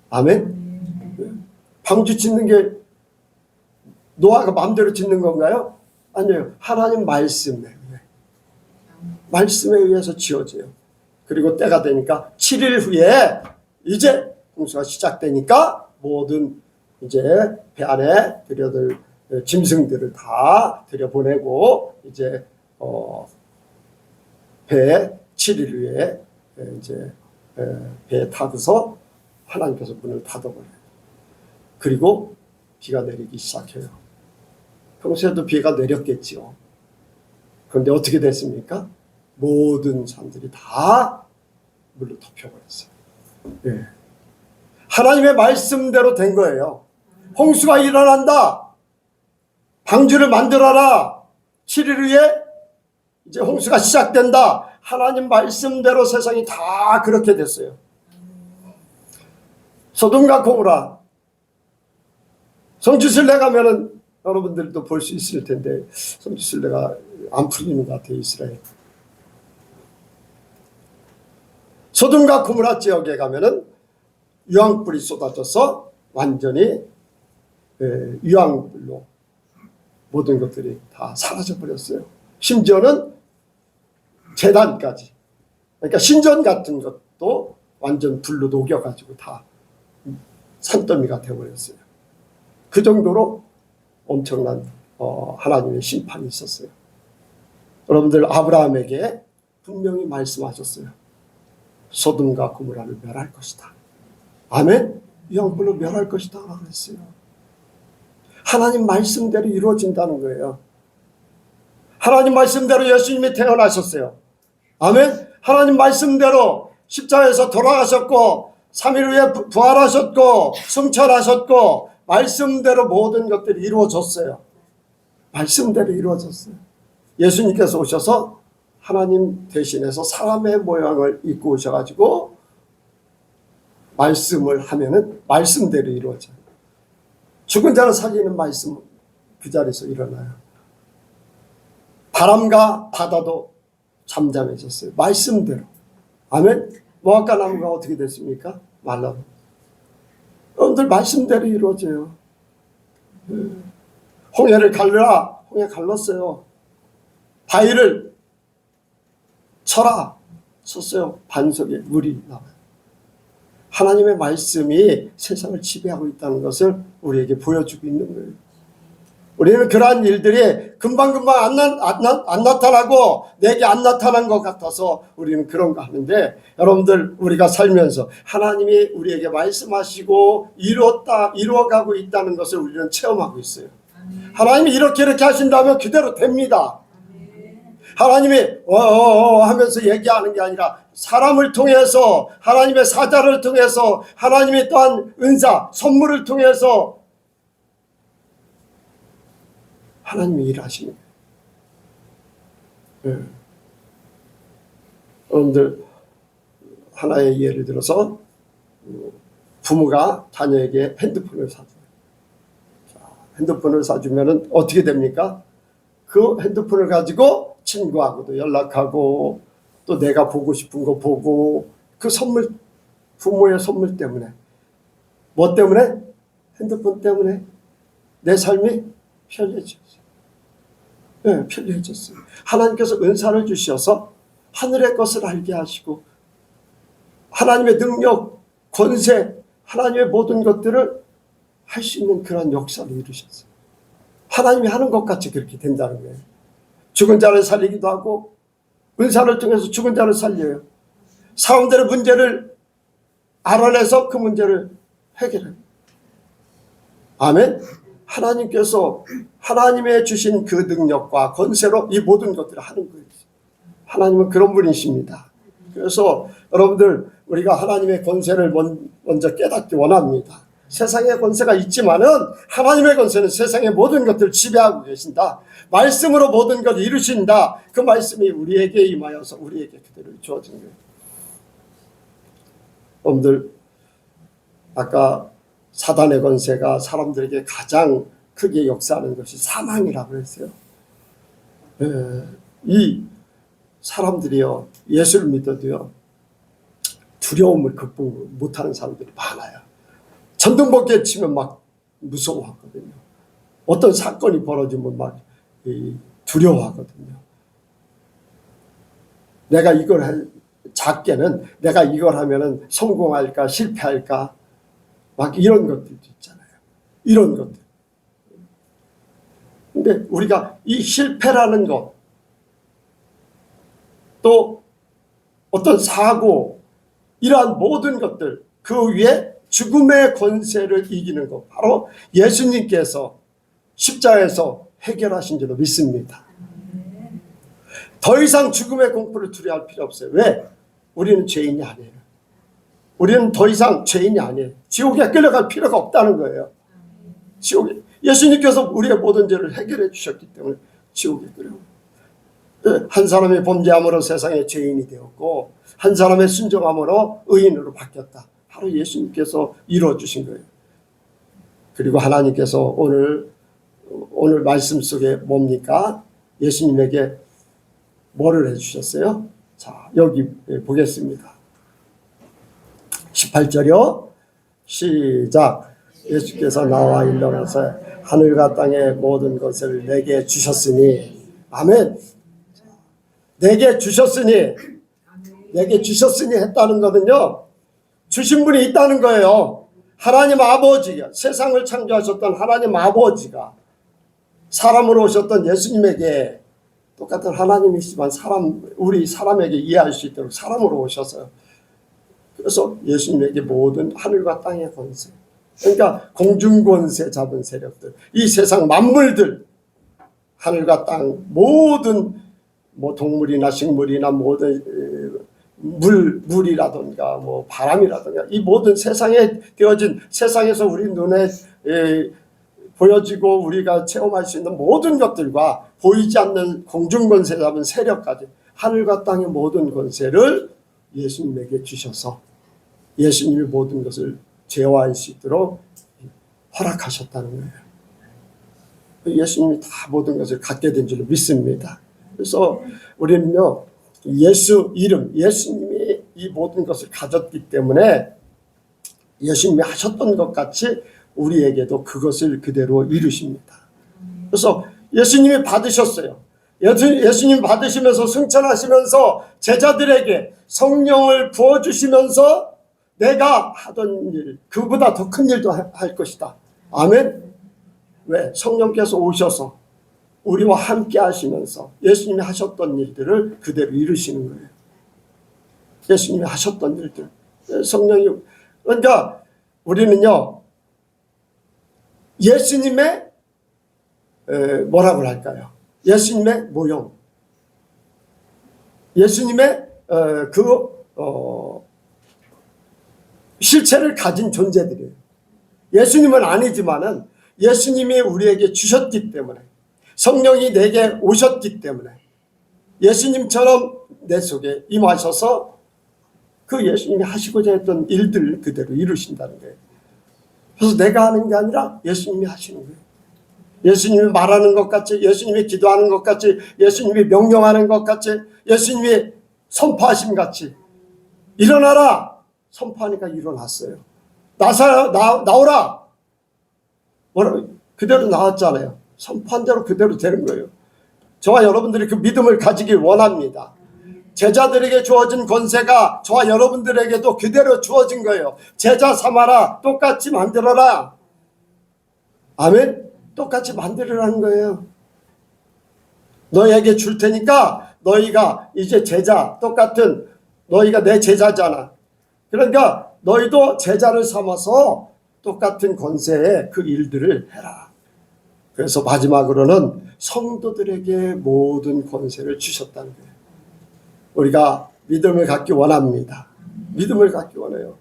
아멘. 방주 짓는 게 노아가 마음대로 짓는 건가요? 아니에요. 하나님 말씀에 의해서 지어져요. 그리고 때가 되니까 7일 후에 이제 홍수가 시작되니까 모든 이제 배 안에 들여들 짐승들을 다 들여보내고 이제 배에 7일 후에 이제 배에 타고서 하나님께서 문을 닫아버려요. 그리고 비가 내리기 시작해요. 평소에도 비가 내렸겠지요. 그런데 어떻게 됐습니까? 모든 사람들이 다 물로 덮여버렸어요. 예. 하나님의 말씀대로 된 거예요. 홍수가 일어난다. 방주를 만들어라. 7일 후에 이제 홍수가 시작된다. 하나님 말씀대로 세상이 다 그렇게 됐어요. 소돔과 고모라. 성지순례 가면은 여러분들도 볼 수 있을 텐데 성지순례가 안 풀리는 것 같아요. 이스라엘. 소돔과 고모라 지역에 가면은 유황불이 쏟아져서 완전히 유황불로 모든 것들이 다 사라져 버렸어요. 심지어는 제단까지 그러니까 신전 같은 것도 완전 불로 녹여가지고 다 산더미가 되어버렸어요. 그 정도로 엄청난 하나님의 심판이 있었어요. 여러분들 아브라함에게 분명히 말씀하셨어요. 소돔과 고모라를 멸할 것이다. 아멘? 영불로 멸할 것이다 그랬어요. 하나님 말씀대로 이루어진다는 거예요. 하나님 말씀대로 예수님이 태어나셨어요. 아멘? 하나님 말씀대로 십자가에서 돌아가셨고 3일 후에 부활하셨고 승천하셨고 말씀대로 모든 것들이 이루어졌어요. 말씀대로 이루어졌어요. 예수님께서 오셔서 하나님 대신해서 사람의 모양을 입고 오셔가지고 말씀을 하면은 말씀대로 이루어져요. 죽은 자를 살리는 말씀 그 자리에서 일어나요. 바람과 바다도 잠잠해졌어요. 말씀대로. 아멘. 모압과 나무가 어떻게 됐습니까? 말라. 여러분들 말씀대로 이루어져요. 홍해를 갈르라. 홍해 갈랐어요. 바위를 쳐라. 쳤어요. 반석에 물이 나와요. 하나님의 말씀이 세상을 지배하고 있다는 것을 우리에게 보여주고 있는 거예요. 우리는 그러한 일들이 금방금방 안 나타나고 내게 안 나타난 것 같아서 우리는 그런 거 하는데, 여러분들 우리가 살면서 하나님이 우리에게 말씀하시고 이루어가고 있다는 것을 우리는 체험하고 있어요. 하나님이 이렇게 하신다면 그대로 됩니다. 하나님이 하면서 얘기하는 게 아니라 사람을 통해서, 하나님의 사자를 통해서, 하나님이 또한 은사, 선물을 통해서 하나님이 일하시는 거예요. 네. 여러분들 하나의 예를 들어서 부모가 자녀에게 핸드폰을 사줘요. 핸드폰을 사주면 어떻게 됩니까? 그 핸드폰을 가지고 친구하고도 연락하고 또 내가 보고 싶은 거 보고, 그 선물, 부모의 선물 때문에, 뭐 때문에? 핸드폰 때문에 내 삶이 편리해졌어요. 네, 편리해졌어요. 하나님께서 은사를 주셔서 하늘의 것을 알게 하시고 하나님의 능력, 권세, 하나님의 모든 것들을 할 수 있는 그런 역사를 이루셨어요. 하나님이 하는 것 같이 그렇게 된다는 거예요. 죽은 자를 살리기도 하고 은사를 통해서 죽은 자를 살려요. 사람들의 문제를 알아내서 그 문제를 해결해요. 아멘. 하나님께서 하나님의 주신 그 능력과 권세로 이 모든 것들을 하는 거예요. 하나님은 그런 분이십니다. 그래서 여러분들 우리가 하나님의 권세를 먼저 깨닫기 원합니다. 세상의 권세가 있지만은 하나님의 권세는 세상의 모든 것들을 지배하고 계신다. 말씀으로 모든 것을 이루신다. 그 말씀이 우리에게 임하여서 우리에게 그대로 주어진 거예요. 여러분들 아까 사단의 권세가 사람들에게 가장 크게 역사하는 것이 사망이라고 했어요. 이 사람들이요, 예수를 믿어도요 두려움을 극복 못하는 사람들이 많아요. 천둥번개 치면 막 무서워하거든요. 어떤 사건이 벌어지면 막 두려워하거든요. 내가 이걸 작게는 내가 이걸 하면은 성공할까 실패할까 막 이런 것들도 있잖아요. 이런 것들. 근데 우리가 이 실패라는 것, 또 어떤 사고, 이러한 모든 것들, 그 위에 죽음의 권세를 이기는 것, 바로 예수님께서 십자가에서 해결하신 줄로 믿습니다. 더 이상 죽음의 공포를 두려워할 필요 없어요. 왜? 우리는 죄인이 아니에요. 우리는 더 이상 죄인이 아니에요. 지옥에 끌려갈 필요가 없다는 거예요. 지옥에, 예수님께서 우리의 모든 죄를 해결해 주셨기 때문에 지옥에 끌려가요. 한 사람의 범죄함으로 세상의 죄인이 되었고 한 사람의 순종함으로 의인으로 바뀌었다. 바로 예수님께서 이루어주신 거예요. 그리고 하나님께서 오늘 말씀 속에 뭡니까? 예수님에게 뭐를 해주셨어요? 자, 여기 보겠습니다. 18절이요. 시작. 예수께서 나와 일러나서 하늘과 땅의 모든 것을 내게 주셨으니, 아멘. 내게 주셨으니, 내게 주셨으니 했다는 거는요, 주신 분이 있다는 거예요. 하나님 아버지가, 세상을 창조하셨던 하나님 아버지가 사람으로 오셨던 예수님에게, 똑같은 하나님이시지만 우리 사람에게 이해할 수 있도록 사람으로 오셔서, 그래서 예수님에게 모든 하늘과 땅의 권세, 그러니까 공중권세 잡은 세력들, 이 세상 만물들, 하늘과 땅 모든 뭐 동물이나 식물이나 모든 물이라든가 뭐 바람이라든가 이 모든 세상에 되어진, 세상에서 우리 눈에 보여지고 우리가 체험할 수 있는 모든 것들과 보이지 않는 공중권세 잡은 세력까지 하늘과 땅의 모든 권세를 예수님에게 주셔서 예수님이 모든 것을 제어할 수 있도록 허락하셨다는 거예요. 예수님이 다 모든 것을 갖게 된 줄로 믿습니다. 그래서 우리는요, 예수 이름, 예수님이 이 모든 것을 가졌기 때문에 예수님이 하셨던 것 같이 우리에게도 그것을 그대로 이루십니다. 그래서 예수님이 받으셨어요. 예수님 받으시면서 승천하시면서 제자들에게 성령을 부어주시면서 내가 하던 일, 그보다 더 큰 일도 할 것이다. 아멘. 왜? 성령께서 오셔서 우리와 함께 하시면서 예수님이 하셨던 일들을 그대로 이루시는 거예요. 예수님이 하셨던 일들. 성령이, 그러니까 우리는요, 예수님의 뭐라고 할까요? 예수님의 모형, 예수님의 실체를 가진 존재들이에요. 예수님은 아니지만은 예수님이 우리에게 주셨기 때문에, 성령이 내게 오셨기 때문에 예수님처럼 내 속에 임하셔서 그 예수님이 하시고자 했던 일들을 그대로 이루신다는 거예요. 그래서 내가 하는 게 아니라 예수님이 하시는 거예요. 예수님이 말하는 것 같이, 예수님이 기도하는 것 같이, 예수님이 명령하는 것 같이, 예수님이 선포하심 같이 일어나라 선포하니까 일어났어요. 나오라 그대로 나왔잖아요. 선포한 대로 그대로 되는 거예요. 저와 여러분들이 그 믿음을 가지길 원합니다. 제자들에게 주어진 권세가 저와 여러분들에게도 그대로 주어진 거예요. 제자 삼아라, 똑같이 만들어라. 아멘. 똑같이 만들으라는 거예요. 너에게 줄 테니까 너희가 이제 제자, 똑같은, 너희가 내 제자잖아. 그러니까 너희도 제자를 삼아서 똑같은 권세의 그 일들을 해라. 그래서 마지막으로는 성도들에게 모든 권세를 주셨다는 거예요. 우리가 믿음을 갖기 원합니다. 믿음을 갖기 원해요.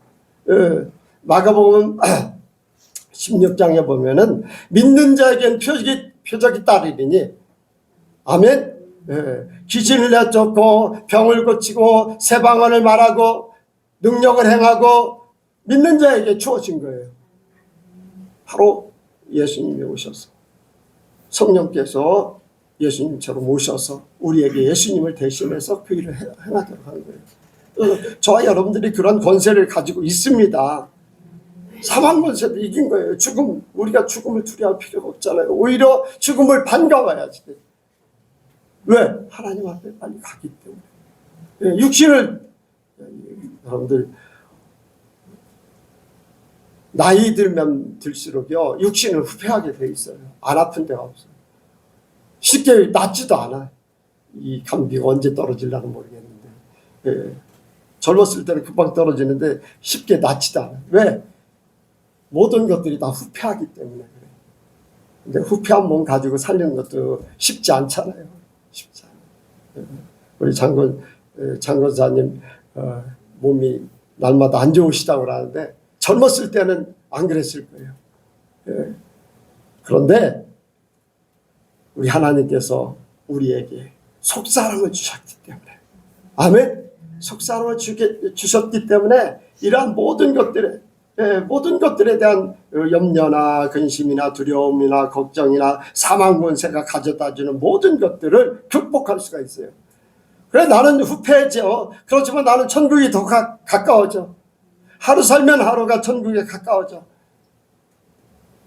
마가복음 16장에 보면은 믿는 자에겐 표적이 따르리니, 아멘. 귀신을 내쫓고 병을 고치고 새 방언을 말하고 능력을 행하고 믿는 자에게 주어진 거예요. 바로 예수님이 오셔서, 성령께서 예수님처럼 오셔서 우리에게 예수님을 대신해서 그 일을 행하도록 하는 거예요. 저와 여러분들이 그런 권세를 가지고 있습니다. 사망 권세도 이긴 거예요. 우리가 죽음을 두려워할 필요가 없잖아요. 오히려 죽음을 반가워야지. 왜? 하나님 앞에 빨리 가기 때문에. 육신을, 여러분들 나이 들면 들수록요, 육신은 후퇴하게 돼 있어요. 안 아픈 데가 없어요. 쉽게 낫지도 않아. 이 감기가 언제 떨어질려나 모르겠는데, 젊었을 때는 금방 떨어지는데 쉽게 낫지도 않아. 왜? 모든 것들이 다 후퇴하기 때문에 그래. 근데 후퇴한 몸 가지고 살리는 것도 쉽지 않잖아요. 쉽지 않아요. 우리 장건사님 몸이 날마다 안 좋으시다고 그러는데 젊었을 때는 안 그랬을 거예요. 그런데 우리 하나님께서 우리에게 속사람을 주셨기 때문에, 아멘. 속사람을 주셨기 때문에 이러한 모든 것들에 대한 염려나 근심이나 두려움이나 걱정이나 사망 권세가 가져다주는 모든 것들을 극복할 수가 있어요. 그래, 나는 후패죠. 그렇지만 나는 천국이 더 가까워져. 하루 살면 하루가 천국에 가까워져.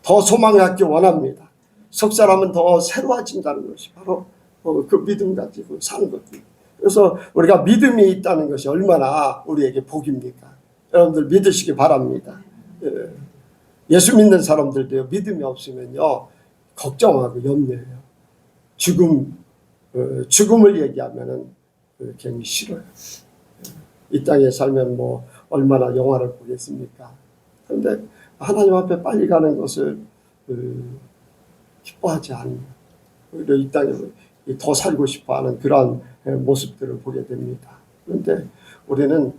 더 소망을 갖기 원합니다. 속사람은 더 새로워진다는 것이 바로 그 믿음 가지고 사는 것입니다. 그래서 우리가 믿음이 있다는 것이 얼마나 우리에게 복입니까? 여러분들 믿으시기 바랍니다. 예수 믿는 사람들도요, 믿음이 없으면요 걱정하고 염려해요. 죽음을 얘기하면은 괜히 싫어요. 이 땅에 살면 뭐 얼마나 영화를 보겠습니까? 그런데 하나님 앞에 빨리 가는 것을 기뻐하지 않는, 오히려 이 땅에 더 살고 싶어하는 그러한 모습들을 보게 됩니다. 그런데 우리는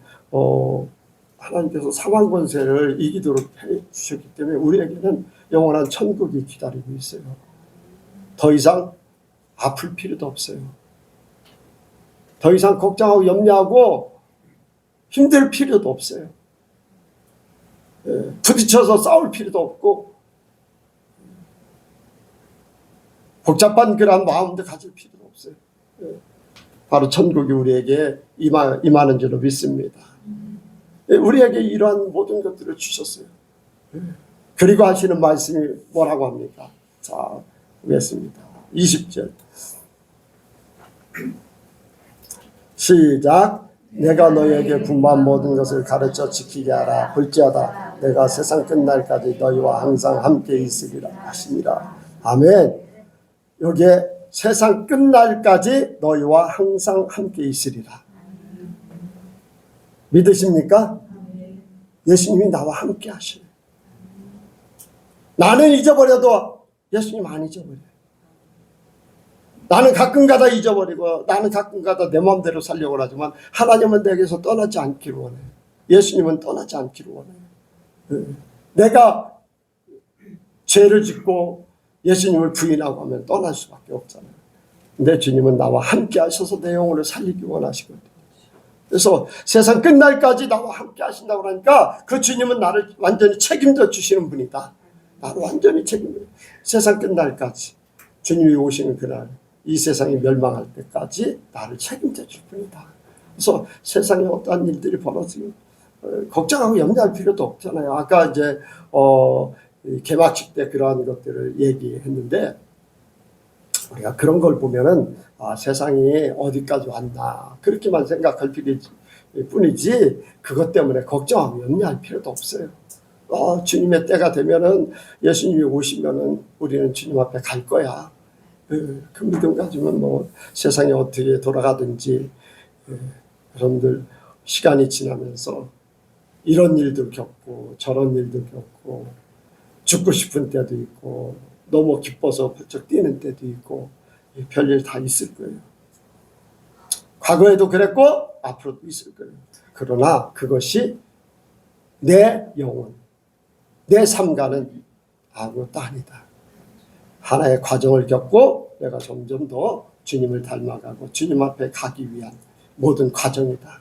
하나님께서 사망 권세를 이기도록 해주셨기 때문에 우리에게는 영원한 천국이 기다리고 있어요. 더 이상 아플 필요도 없어요. 더 이상 걱정하고 염려하고 힘들 필요도 없어요. 부딪혀서 싸울 필요도 없고 복잡한 그런 마음도 가질 필요도 없어요. 바로 천국이 우리에게 임하는 줄로 믿습니다. 우리에게 이러한 모든 것들을 주셨어요. 그리고 하시는 말씀이 뭐라고 합니까? 자, 보겠습니다. 20절 시작. 내가 너에게 분부한 모든 것을 가르쳐 지키게 하라. 볼지어다 내가 세상 끝날까지 너희와 항상 함께 있으리라 하시니라. 아멘. 여기에 세상 끝날까지 너희와 항상 함께 있으리라. 믿으십니까? 예수님이 나와 함께 하시네. 나는 잊어버려도 예수님 안 잊어버려요. 나는 가끔가다 잊어버리고 나는 가끔가다 내 마음대로 살려고 하지만 하나님은 내게서 떠나지 않기를 원해요. 예수님은 떠나지 않기를 원해요. 내가 죄를 짓고 예수님을 부인하고 하면 떠날 수밖에 없잖아요. 근데 주님은 나와 함께 하셔서 내 영혼을 살리기 원하시거든요. 그래서 세상 끝날까지 나와 함께 하신다고 하니까 그 주님은 나를 완전히 책임져 주시는 분이다. 나를 완전히 책임져. 세상 끝날까지 주님이 오시는 그날 이 세상이 멸망할 때까지 나를 책임져 줄 분이다. 그래서 세상에 어떠한 일들이 벌어지고 걱정하고 염려할 필요도 없잖아요. 아까 이제 개막식 때 그러한 것들을 얘기했는데 우리가 그런 걸 보면은 세상이 어디까지 왔나 그렇게만 생각할 뿐이지 그것 때문에 걱정하고 염려할 필요도 없어요. 주님의 때가 되면은 예수님이 오시면은 우리는 주님 앞에 갈 거야. 그 믿음 가지면 뭐 세상이 어떻게 돌아가든지 여러분들 시간이 지나면서 이런 일도 겪고 저런 일도 겪고 죽고 싶은 때도 있고 너무 기뻐서 벌쩍 뛰는 때도 있고 별일 다 있을 거예요. 과거에도 그랬고 앞으로도 있을 거예요. 그러나 그것이 내 영혼, 내 삶과는 아무것도 아니다. 하나의 과정을 겪고 내가 점점 더 주님을 닮아가고 주님 앞에 가기 위한 모든 과정이다.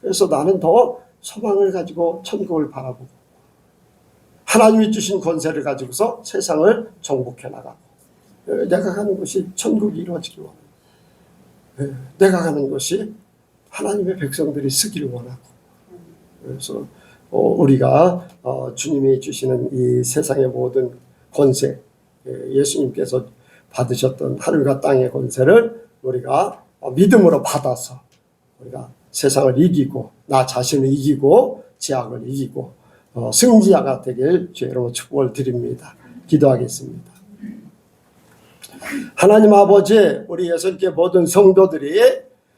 그래서 나는 더 소망을 가지고 천국을 바라보고 하나님이 주신 권세를 가지고서 세상을 정복해 나가고 내가 가는 곳이 천국이 이루어지기 원하고 내가 가는 곳이 하나님의 백성들이 쓰기를 원하고 그래서 우리가 주님이 주시는 이 세상의 모든 권세 예수님께서 받으셨던 하늘과 땅의 권세를 우리가 믿음으로 받아서 우리가 세상을 이기고 나 자신을 이기고 죄악을 이기고 승리자가 되길 주의 축복을 드립니다. 기도하겠습니다. 하나님 아버지 우리 예수님께 모든 성도들이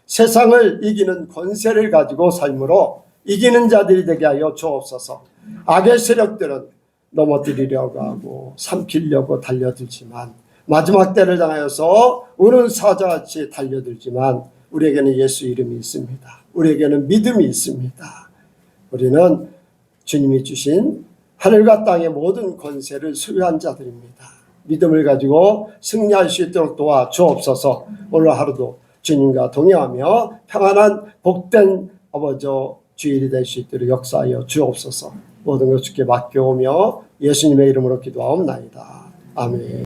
세상을 이기는 권세를 가지고 삶으로 이기는 자들이 되게 하여 주옵소서. 악의 세력들은 넘어뜨리려고 하고 삼키려고 달려들지만 마지막 때를 당하여서 우는 사자같이 달려들지만 우리에게는 예수 이름이 있습니다. 우리에게는 믿음이 있습니다. 우리는 주님이 주신 하늘과 땅의 모든 권세를 소유한 자들입니다. 믿음을 가지고 승리할 수 있도록 도와 주옵소서. 오늘 하루도 주님과 동행하며 평안한 복된 아버지 주일이 될 수 있도록 역사하여 주옵소서. 모든 것 주께 맡겨오며 예수님의 이름으로 기도하옵나이다. 아멘.